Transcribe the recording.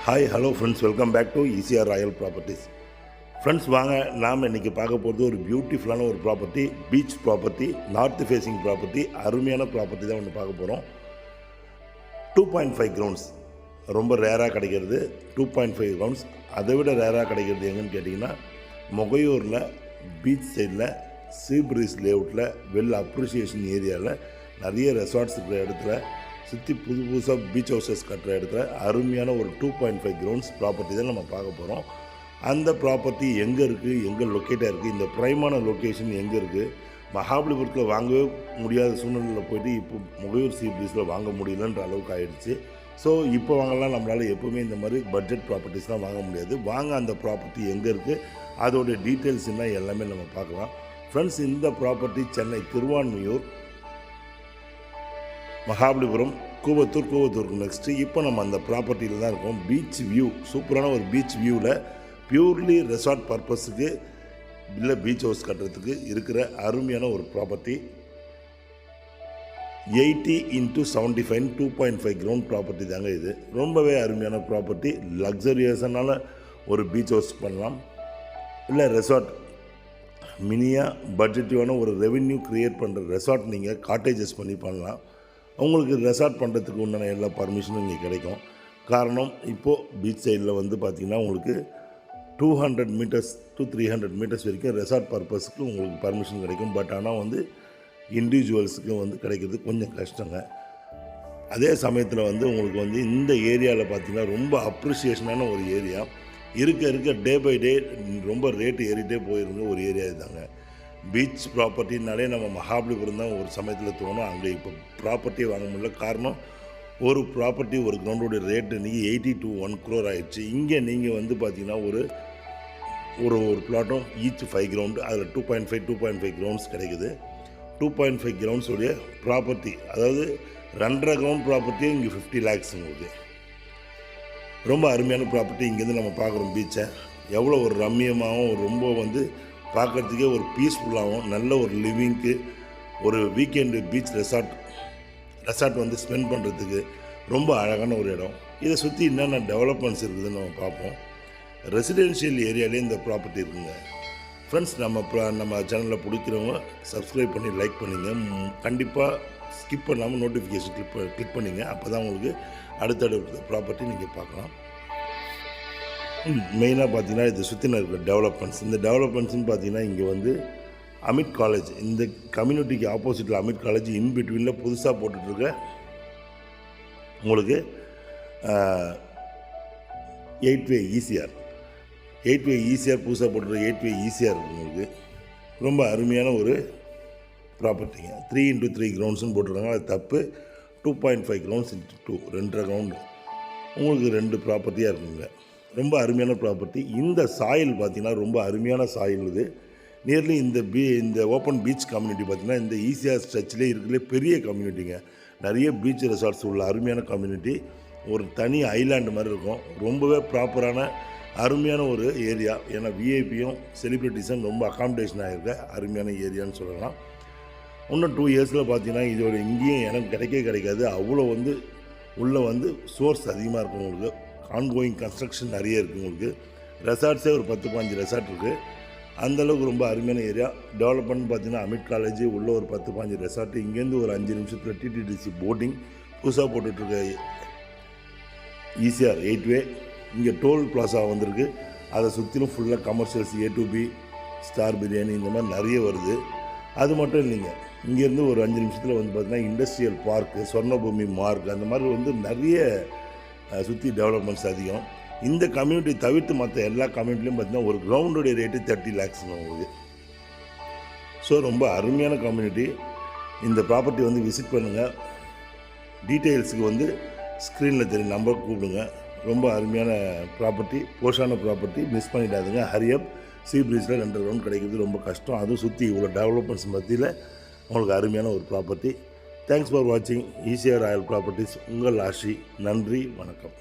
Hi hello friends, welcome back to ECR royal properties. Friends, வாங்க நாம் இன்றைக்கி பார்க்க போகிறது ஒரு பியூட்டிஃபுல்லான ஒரு property, beach property, north facing property. அருமையான ப்ராப்பர்ட்டி தான் ஒன்று பார்க்க போகிறோம். 2.5 கிரவுண்ட்ஸ் ரொம்ப ரேராக கிடைக்கிறது. 2.5 கிரவுண்ட்ஸ் அதை விட ரேராக கிடைக்கிறது எங்கன்னு கேட்டிங்கன்னா, மொகையூரில் பீச் சைடில் சீப்ரீஸ் லேஅவுட்டில் வெல் அப்ரிசியேஷன் ஏரியாவில் நிறைய ரெசார்ட்ஸ் இருக்கிற இடத்துல சுற்றி புதுசாக பீச் ஹவுசஸ் கட்டுற இடத்துல அருமையான ஒரு 2.5 கிரவுண்ட்ஸ் ப்ராப்பர்ட்டி தான் நம்ம பார்க்க போகிறோம். அந்த ப்ராப்பர்ட்டி எங்கே இருக்குது, எங்கே லொக்கேட்டாக இருக்குது, இந்த ப்ரைமான லொக்கேஷன் எங்கே இருக்குது, மகாபலிபுரத்தில் வாங்கவே முடியாத சூழ்நிலையில் போய்ட்டு இப்போ மொகையூர் சீப்ரீஸில் வாங்க முடியலன்ற அளவுக்கு ஆகிடுச்சு. ஸோ இப்போ வாங்கலாம், நம்மளால் எப்போவுமே இந்த மாதிரி பட்ஜெட் ப்ராப்பர்ட்டிஸ்லாம் வாங்க முடியாது. வாங்க அந்த ப்ராப்பர்ட்டி எங்கே இருக்குது, அதோடைய டீட்டெயில்ஸ் என்ன எல்லாமே நம்ம பார்க்கலாம். ஃப்ரெண்ட்ஸ், இந்த ப்ராப்பர்ட்டி சென்னை திருவான்மியூர், மகாபலிபுரம், கூவத்தூருக்கு நெக்ஸ்ட்டு. இப்போ நம்ம அந்த ப்ராப்பர்ட்டியில் தான் இருக்கோம். பீச் வியூ, சூப்பரான ஒரு பீச் வியூவில் பியூர்லி ரெசார்ட் பர்பஸுக்கு இல்லை பீச் ஹவுஸ் கட்டுறதுக்கு இருக்கிற அருமையான ஒரு ப்ராப்பர்ட்டி. 80x75 2.5 கிரவுண்ட் ப்ராப்பர்ட்டி தாங்க இது. ரொம்பவே அருமையான ப்ராப்பர்ட்டி. லக்ஸரியஸனால ஒரு பீச் ஹவுஸ் பண்ணலாம், இல்லை ரெசார்ட் மினியாக பட்ஜெட்டிவான ஒரு ரெவென்யூ க்ரியேட் பண்ணுற ரெசார்ட் நீங்கள் காட்டேஜஸ் பண்ணி பண்ணலாம். உங்களுக்கு ரெசார்ட் பண்ணுறதுக்கு உண்டான எல்லா பர்மிஷனும் இங்கே கிடைக்கும். காரணம், இப்போது பீச் சைடில் வந்து பார்த்திங்கன்னா உங்களுக்கு 200 மீட்டர்ஸ் to 300 மீட்டர்ஸ் வரைக்கும் ரெசார்ட் பர்பஸுக்கு உங்களுக்கு பர்மிஷன் கிடைக்கும். பட் ஆனால் வந்து இண்டிவிஜுவல்ஸுக்கு வந்து கிடைக்கிறது கொஞ்சம் கஷ்டங்க. அதே சமயத்தில் வந்து உங்களுக்கு வந்து இந்த ஏரியாவில் பார்த்திங்கன்னா ரொம்ப அப்ரிசியேஷனான ஒரு ஏரியா. இருக்க டே பை டே ரொம்ப ரேட்டு ஏறிட்டே போயிருங்க ஒரு ஏரியா இதுதாங்க. பீச் ப்ராப்பர்ட்டினாலே நம்ம மகாபலிபுரம் தான் ஒரு சமயத்தில் தோணும். அங்கே இப்போ ப்ராப்பர்ட்டியை வாங்க முடியல. காரணம், ஒரு ப்ராப்பர்ட்டி ஒரு கிரவுண்டோடைய ரேட்டு இன்றைக்கி 80 to 1 crore ஆகிடுச்சு. இங்கே நீங்கள் வந்து பார்த்திங்கன்னா ஒரு பிளாட்டும் ஈச் 5 கிரவுண்டு, அதில் 2.5 கிரவுண்ட்ஸ் கிடைக்குது. 2.5 கிரவுண்ட்ஸோடைய ப்ராப்பர்ட்டி, அதாவது 2.5 கிரவுண்ட் ப்ராப்பர்ட்டியே இங்கே 50 lakhs உங்களுக்கு. ரொம்ப அருமையான ப்ராப்பர்ட்டி. இங்கேருந்து நம்ம பார்க்குறோம் பீச்சை எவ்வளோ ஒரு ரம்மியமாகவும் ரொம்ப வந்து பார்க்குறதுக்கே ஒரு பீஸ்ஃபுல்லாகவும் நல்ல ஒரு லிவிங்க்கு ஒரு வீக்கெண்டு பீச் ரெசார்ட் வந்து ஸ்பெண்ட் பண்ணுறதுக்கு ரொம்ப அழகான ஒரு இடம். இதை சுற்றி என்னென்ன டெவலப்மெண்ட்ஸ் இருக்குதுன்னு நம்ம பார்ப்போம். ரெசிடென்ஷியல் ஏரியாலே இந்த ப்ராப்பர்ட்டி இருக்குங்க. ஃப்ரெண்ட்ஸ், நம்ம சேனலில் பிடிக்கிறவங்க சப்ஸ்கிரைப் பண்ணி லைக் பண்ணிங்க. கண்டிப்பாக ஸ்கிப் பண்ணாமல் நோட்டிஃபிகேஷன் கிளிக் பண்ணிங்க. அப்போ தான் உங்களுக்கு அடுத்தடுத்த ப்ராப்பர்ட்டி நீங்கள் பார்க்கலாம். மெயினாக பார்த்தீங்கன்னா இது சுற்றின இருக்கிற டெவலப்மெண்ட்ஸ். இந்த டெவலப்மெண்ட்ஸ்னு பார்த்தீங்கன்னா இங்கே வந்து அமிட் காலேஜ், இந்த கம்யூனிட்டிக்கு ஆப்போசிட்டில் அமிட் காலேஜ் இன்பிட்வீனில் புதுசாக போட்டுட்ருக்க உங்களுக்கு 8-way ஈசிஆர் புதுசாக போட்டுருக்க 8-way ஈசிஆர் இருக்குது உங்களுக்கு. ரொம்ப அருமையான ஒரு ப்ராப்பர்ட்டிங்க. 3x3 கிரவுண்ட்ஸ்னு போட்டிருக்காங்க, அது தப்பு. 2.5 கிரவுண்ட்ஸ் × 2 2.5 கிரவுண்டு உங்களுக்கு 2 ப்ராப்பர்ட்டியாக இருக்குங்க. ரொம்ப அருமையான ப்ராப்பர்ட்டி. இந்த சாயில் பார்த்திங்கன்னா ரொம்ப அருமையான சாயில் இது. நியர்லி இந்த ஓப்பன் பீச் கம்யூனிட்டி பார்த்திங்கன்னா இந்த ஈசிஆர் ஸ்ட்ரெச்சிலே இருக்கிற பெரிய கம்யூனிட்டிங்க. நிறைய பீச் ரெசார்ட்ஸ் உள்ள அருமையான கம்யூனிட்டி. ஒரு தனி ஐலாண்டு மாதிரி இருக்கும். ரொம்பவே ப்ராப்பரான அருமையான ஒரு ஏரியா. ஏன்னா விஐபியும் செலிப்ரிட்டிஸும் ரொம்ப அகாமடேஷன் ஆகிருக்க அருமையான ஏரியான்னு சொல்லலாம். இன்னும் 2 இயர்ஸில் பார்த்திங்கன்னா இதோட இங்கேயும் எனக்கு கிடைக்காது. அவ்வளோ வந்து உள்ளே வந்து சோர்ஸ் அதிகமாக இருக்கும் உங்களுக்கு. ஆன்கோயிங் கன்ஸ்ட்ரக்ஷன் நிறைய இருக்குது உங்களுக்கு. ரெசார்ட்ஸே ஒரு 10-15 ரெசார்ட் இருக்குது. அந்தளவுக்கு ரொம்ப அருமையான ஏரியா. டெவலப்மெண்ட் பார்த்திங்கன்னா அமிட் காலேஜ் உள்ள ஒரு 10-15 ரெசார்ட்டு. இங்கேருந்து ஒரு 5 நிமிஷத்தில் டிடிடிசி போட்டிங் புதுசாக போட்டுட்ருக்க ஈசிஆர் 8-way. இங்கே டோல் பிளாசா வந்திருக்கு. அதை சுற்றிலும் ஃபுல்லாக commercials, A to B, star biryani, இந்த மாதிரி நிறைய வருது. அது மட்டும் இல்லைங்க, இங்கேருந்து ஒரு 5 நிமிஷத்தில் வந்து பார்த்திங்கன்னா இண்டஸ்ட்ரியல் பார்க்கு, சொர்ணபூமி மார்க், அந்த மாதிரி வந்து நிறைய சுற்றி டெவலப்மெண்ட்ஸ் அதிகம். இந்த கம்யூனிட்டி தவிர்த்து மற்ற எல்லா கம்யூனிட்டிலையும் பார்த்திங்கன்னா ஒரு கிரவுண்டுடைய ரேட்டு 30 lakhs உங்களுக்கு. ஸோ ரொம்ப அருமையான கம்யூனிட்டி. இந்த ப்ராப்பர்ட்டி வந்து விசிட் பண்ணுங்கள். டீட்டெயில்ஸுக்கு வந்து ஸ்க்ரீனில் தெரியும் நம்பர் கூப்பிடுங்க. ரொம்ப அருமையான ப்ராப்பர்ட்டி, போஷான ப்ராப்பர்ட்டி. மிஸ் பண்ணிடாதுங்க. ஹரியப் சீப்ரீஸில் 2 கிரவுண்ட் கிடைக்கிறது ரொம்ப கஷ்டம். அதுவும் சுற்றி இவ்வளோ டெவலப்மெண்ட்ஸ் மத்தியில் உங்களுக்கு அருமையான ஒரு ப்ராப்பர்ட்டி. தேங்க்ஸ் ஃபார் வாட்சிங் ஈசிஆர் ராயல் ப்ராப்பர்ட்டிஸ். உங்கள் ஆஷி. நன்றி, வணக்கம்.